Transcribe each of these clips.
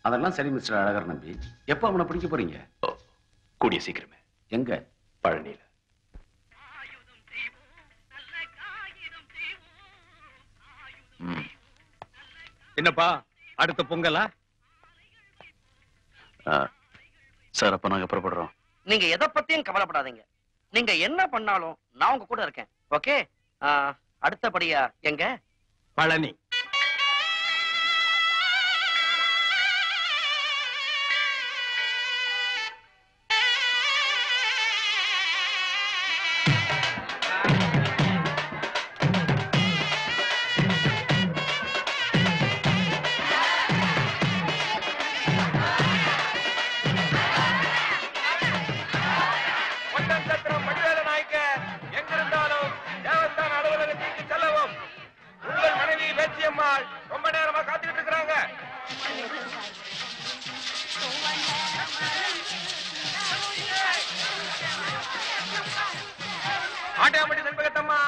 அதெல்லாம் சரி மிஸ்டர் அழகர் நம்பி. எப்ப அவனை பிடிக்க போறீங்க? கூடிய சீக்கிரமே. எங்க? பழனியில. என்னப்பா அடுத்த பொங்கலா? சார் அப்ப நாங்க புறப்படுறோம். நீங்க எதை பத்தியும் கவலைப்படாதீங்க. நீங்க என்ன பண்ணாலும் நான் உங்க கூட இருக்கேன். ஓகே? அடுத்தபடியா எங்க? பழனி. ரொம்ப நேரமா காத்துக்கிட்டு இருக்கிறாங்க. ஆட்டியாம்பட்டி செண்பகத்தம்மா,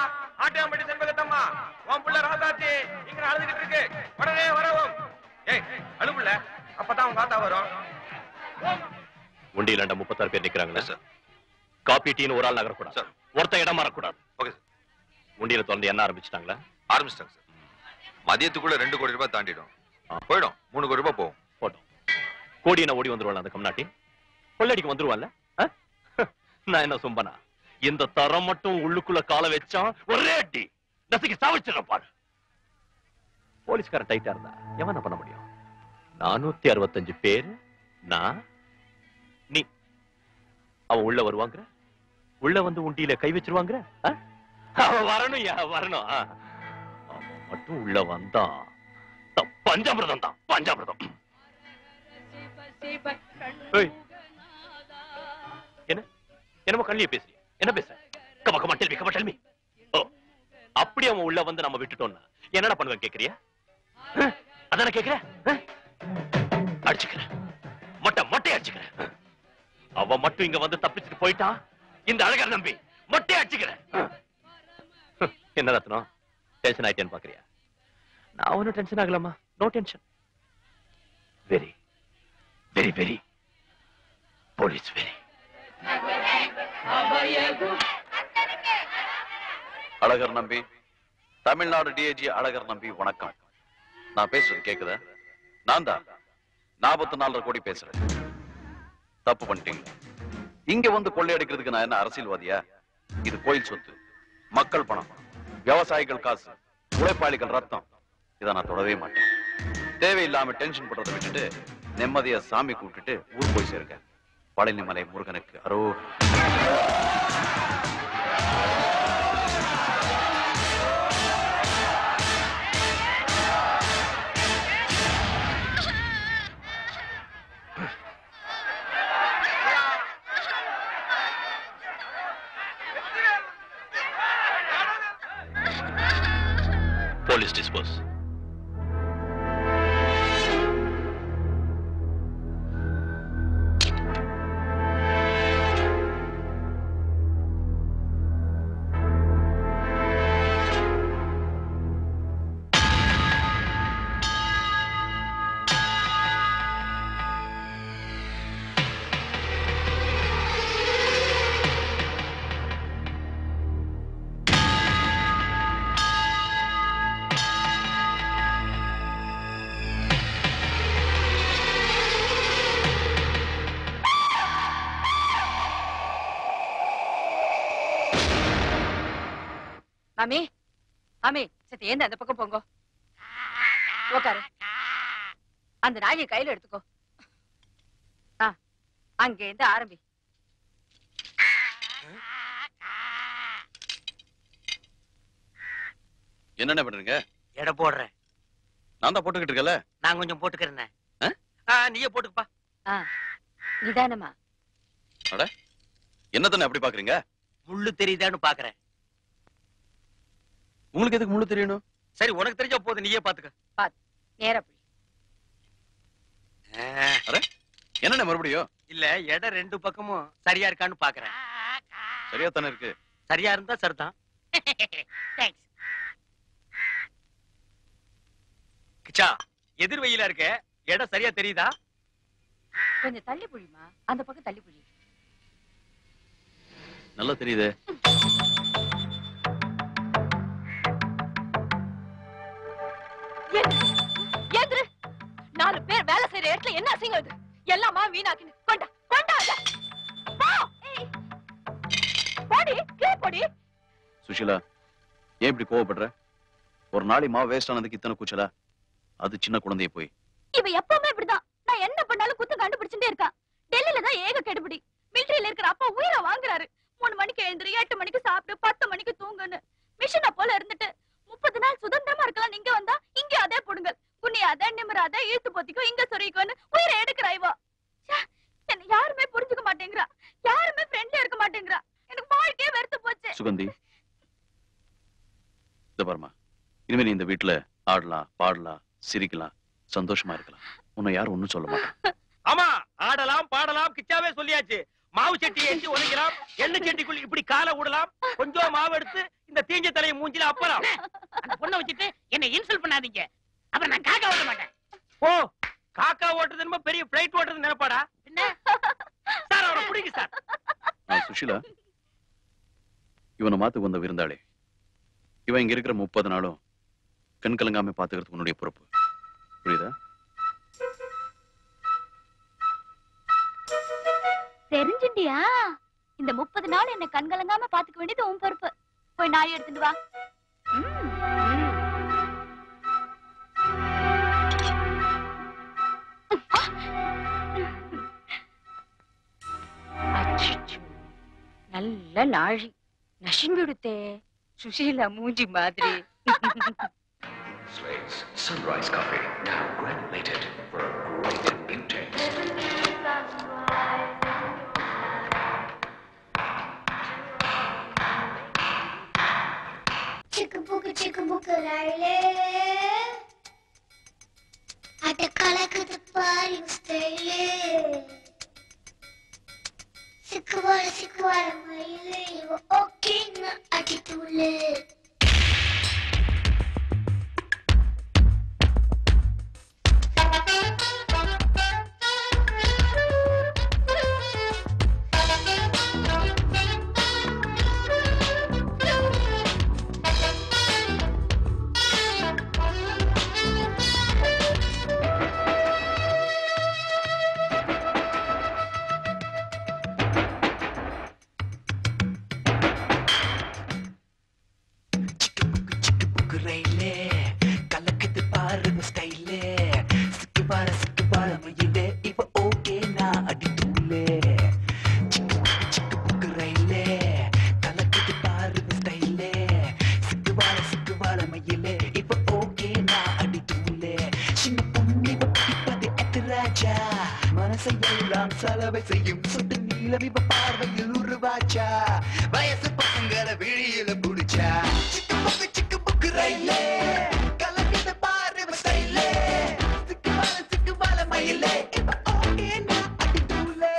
ஆட்டியாம்பட்டி செண்பகத்தம்மா, உன் புள்ள ராசாச்சி இங்க அழுதுகிட்டு இருக்கு. உடனே வரவும். ஏய் அழுப்புல, அப்பதான் உங்க ஆத்தா வரும். உண்டியில 36 பேர் நிக்கிறாங்களே சார். காப்பி டீன்னு ஒரு ஆள் நகரக்கூடாது சார். ஒருத்த இடம் மாறக்கூடாது. Okay sir. உண்டியில திறந்து என்ன ஆரம்பிச்சிட்டாங்களா? ஆரம்பிச்சிட்டாங்க சார். மதியத்துக்குள்ள 2 கோடி ரூபாய் தாண்டிடும். போயிடும். 3 கோடி ரூபாய் போகும். போட்டோம். கோடியை ஓடி வந்துருவாள் அந்த கம்நாட்டி. கொள்ளடிக்கு வந்துருவான்ல. நான் என்ன சொம்பனா? இந்த தரம் மட்டும் உள்ளுக்குள்ள கால வச்சான் ஒரே அடி நசுக்கி சாவிச்சிட பாரு. போலீஸ்கார டைட்டா இருந்தா எவன பண்ண முடியும்? 465 பேர். நான் நீ அவன் உள்ள வருவாங்க. உள்ள வந்து உண்டியில கை வச்சிருவாங்க. அவன் வரணும் வரணும். அவன் மட்டும் உள்ள வந்தா பஞ்சாமிரதம் தான். பஞ்சாமிரதம். என்ன என்னமோ கண்ணியே பேசுறிய? என்ன பேச? Come on come on tell me, come on tell me. ஓ அப்படி அவன் உள்ள வந்து நம்ம விட்டுட்டோம்னா என்னடா பண்ணுவேன் கேக்குறியா? அதான கேக்குற? அடிச்சுக்கிறேன். மொட்டை அடிச்சுக்கிறேன். அவன் மட்டும் இங்க வந்து தப்பிச்சுட்டு போயிட்டான். இந்த அழகர் நம்பி மொட்டை அடிச்சுக்கிறேன். என்ன ரத்னம் டென்ஷன் ஆயிட்டேன்னு பாக்குறியா? நான் ஒன்னும் டென்ஷன் ஆகலாமா? No tension. Very very very police very. Alagar Nambi, Tamil Nadu DIG Azhagar நம்பி வணக்கம். நான் பேசுறது கேக்குதா? நான் தான் 44 கோடி பேசுறேன். தப்பு பண்ணிட்டீங்க. இங்க வந்து கொள்ளையடிக்கிறதுக்கு நான் என்ன அரசியல்வாதியா? இது கோயில் சொத்து, மக்கள் பணம், விவசாயிகள் காசு, உழைப்பாளிகள் ரத்தம். இதை நான் தொடவே மாட்டேன். தேவையில்லாம டென்ஷன் பண்றதை விட்டுட்டு நிம்மதியா சாமி கூப்பிட்டுட்டு ஊர் போய் சேருங்க. பழனிமலை முருகனுக்கு அரோகரா. Police disperse. மாமி, மாமி, சரி ஏந்த அந்த பக்கம் போங்க. உக்காரு. அந்த நாயை கையில எடுத்துக்கோ. அங்க இருந்து ஆரம்பி. என்னென்ன பண்றீங்க? எடை போடுறேன். நான் தான் போட்டுக்கிட்டு இருக்கல. நான் கொஞ்சம் போட்டுக்கிறேன். நீயே போட்டுக்கப்பா. நிதானமா. அட என்னதானே அப்படி பாக்குறீங்க? முள்ளு தெரியுதான்னு பாக்குறேன். உங்களுக்கு எதுக்கு முள்ளு தெரியணும்? சரி உனக்கு தெரிஞ்ச போது நீயே பாத்துக்க. பாத்து நேரா போய். அட என்னென்ன மறுபடியும்? இல்ல எடை 2 பக்கமும் சரியா இருக்கான்னு பாக்குறேன். சரியா தானே இருக்கு. சரியா இருந்தா சரிதான். கிச்சா எதிர் வெயிலா இருக்க. எடை சரியா தெரியுதா? கொஞ்சம் தள்ளி புழிமா, அந்த பக்கம் தள்ளி புழி. நல்லா தெரியுதே. ஏந்திரு. 4 பேர் வேலை செய்யற இடத்துல என்ன அசிங்கம் இது? எல்லாமா வீணாக்கினு கொண்டா கொண்டா. போடி கீழே போடி. சுஷீலா, ஏன் இப்படி கோவப்படுற? ஒரு நாளை மாவு வேஸ்ட் ஆனதுக்கு இத்தனை கூச்சலா? அது சின்ன குழந்தைய போய். இவ எப்பவுமே இப்படிதான். நான் என்ன பண்ணாலும் குத்து கண்டுபிடிச்சுட்டே இருக்கான். டெல்லியில தான் ஏக கெடுபிடி. மிலிட்டரியில இருக்கிற அப்பா உயிரை வாங்குறாரு. 3 மணிக்கு எழுந்திரு, 8 மணிக்கு சாப்பிட்டு, 10 மணிக்கு தூங்குன்னு மிஷினை போல இருந்துட்டு 30 நாள் சுதந்திரமா இருக்கலாம். நீங்க வந்தா இங்க அதே புடுங்கல், குனியாத நிமிராத, இழுத்து பொத்திக்கோ, இங்க சொரிக்கோன்னு உயிரை எடுக்கிறா. இவா என்ன யாருமே புரிஞ்சுக்க மாட்டேங்கிறா. யாருமே ஃப்ரெண்ட்லியா இருக்க மாட்டேங்கிறா. எனக்கு வாழ்க்கையே வெறுத்து போச்சு. சுகந்தி, இந்த பாருமா, இனிமே நீ இந்த வீட்டுல ஆடலாம், பாடலாம், சிரிக்கலாம், சந்தோஷமா இருக்கலாம். உன்னை யாரும் ஒண்ணும் சொல்ல மாட்டான். ஆமா, ஆடலாம் பாடலாம் கிச்சாவே சொல்லியாச்சு. மாவு சட்டி ஏற்றி உதைக்கலாம், எண்ணெய் சட்டிக்குள்ள இப்படி காலை விடலாம். கொஞ்சம் மாவு எடுத்து இந்த தீஞ்ச தலையை மூஞ்சில அப்பலாம். அந்த பொண்ணை வச்சுட்டு என்ன இன்சல்ட் பண்ணாதீங்க. அப்புறம் நான் காக்கா ஓட்ட மாட்டேன். ஓ, காக்கா ஓட்டுறது பெரிய பிளைட் ஓட்டுறது நினைப்பாடா? சார் அவரை பிடிங்க சார். சுஷீலா, இவனை மாத்துக்கு வந்த விருந்தாளே, இவன் இங்க இருக்கிற 30 நாளும் கண் கலங்காம பாத்துக்கிறதுக்கு உன்னுடைய பொறுப்பு. புரியுதா? தெரிஞ்சுட்டியா? இந்த 30 நாள் என்ன கண்கலங்காம பாத்துக்க வேண்டியது உன் பொறுப்பு. போய் நாய் எடுத்துட்டு வா. நல்ல நாழி நசுங்கிடுத்தே. சுஷீலா மூஞ்சி மாதிரி. Slade's Sunrise Coffee, now granulated for a great new taste. Chicka rile. At the kalakut party style. Sikwara maile, you okay na attitude. மனசையெல்லாம் சலவை செய்யும் சுட்டு நீளம் இப்ப பார்வையில் உருவாச்சா. வயசு பசங்களை விழியில புடிச்சா. சிக்கு புக்கு ரயிலே கலக்கிட்டு பாரு ஸ்டைலே. சிக்கு பால மயிலே இப்ப ஓகே நான் அடித்தூளே.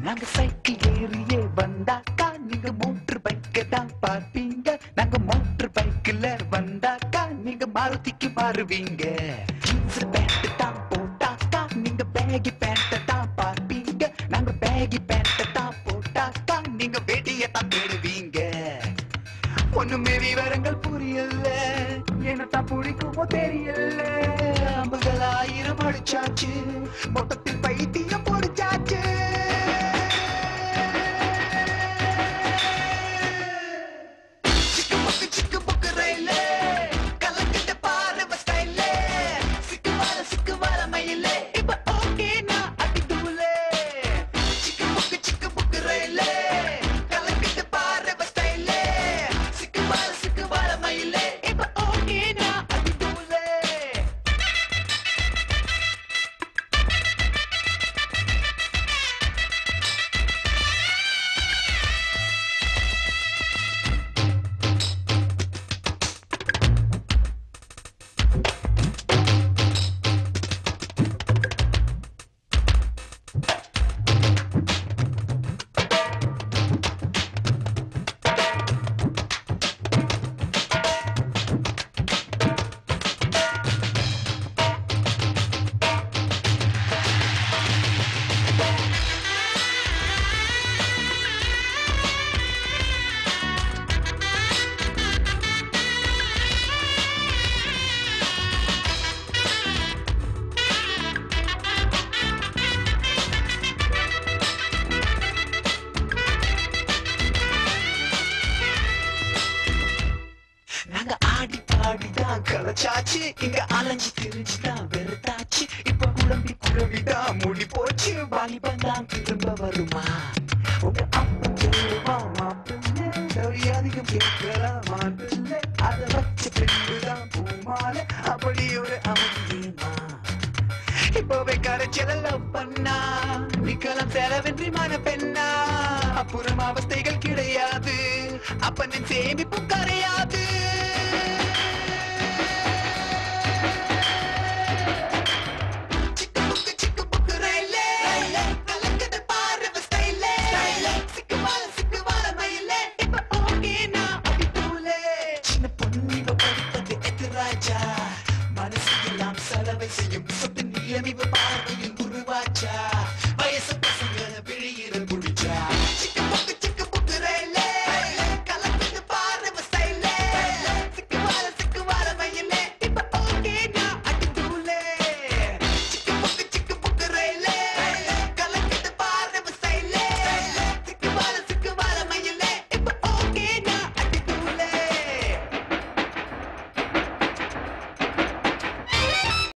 நாங்க சைக்கிள் ஏறியே வந்தாக்கா நீங்க மோட்டர் பைக்க தான் பார்ப்பீங்க. நாங்க மோட்டர் பைக்ல வந்தாக்கா நீங்க மாருதிக்கு மாறுவீங்க. ஜீன்ஸ் பேண்ட் தான் போட்டாக்கா நீங்க பேகி பேண்ட் தான் பார்ப்பீங்க. நாங்க பேகி பேண்ட் தான் போட்டாக்கா நீங்க வெடிய தான் தேடுவீங்க. ஒண்ணுமே விவரங்கள் புரியல, என்னத்தான் பிடிக்குமோ தெரியல. 50,000 அடிச்சாச்சு, மொத்தத்தில் பைத்தியம் பொடிச்சாச்சு. சிக்கு புக்கு ரயிலே கலக்கிட்ட பாரு ஸ்டைலே. சிக்கு வாழ மயிலே இப்ப ஓகே நான் அடி இங்க அலைஞ்சு திரிஞ்சுதான் வெறுத்தாச்சு இப்ப குழம்பிதான் மூடி போச்சு வாலிபந்தான் திரும்ப வருமா உங்க அப்பா தேவா மாப்பிள்ளை அதிகம் கேட்கலாமா பிள்ளை அதை வச்ச பிள்ளைதான் பூமால அப்படி ஒரு அவதியேமா இப்பவே கரைச்சல பண்ணா நிக்கலாம் செலவின்றி மன பெண்ணா அப்புறம் அவஸ்தைகள் கிடையாது அப்பனின் சேமிப்பு கரையாது மனசெல்லாம் செலவை செய்யும் சொத்து நிலைமை பார்வையில் உருவாச்சா